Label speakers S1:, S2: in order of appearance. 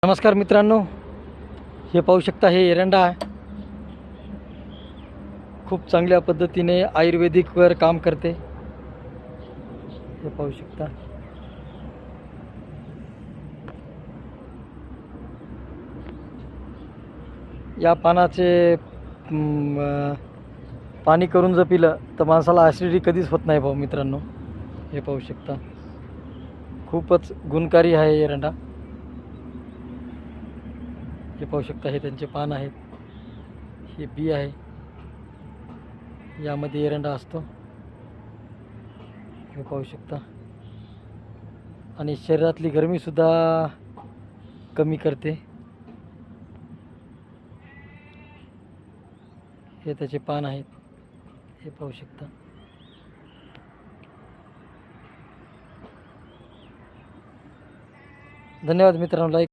S1: नमस्कार मित्रांनो, हे पाहू शकता हे एरंडा आहे. खूप चांगल्या पद्धतीने आयुर्वेदिकवर काम करते. हे पाहू शकता. या पानाचे पाणी करून जर पिलं तर माणसाला ॲसिडिटी कधीच होत नाही भाऊ मित्रांनो. हे पाहू शकता, खूपच गुणकारी आहे एरंडा. हे पाहू शकता, हे त्यांचे पान आहेत, हे बी आहे, यामध्ये एरंडा असतो. हे पाहू शकता. आणि शरीरातली गरमीसुद्धा कमी करते. हे त्याचे पान आहेत, हे पाहू शकता. धन्यवाद मित्रांनो. लाईक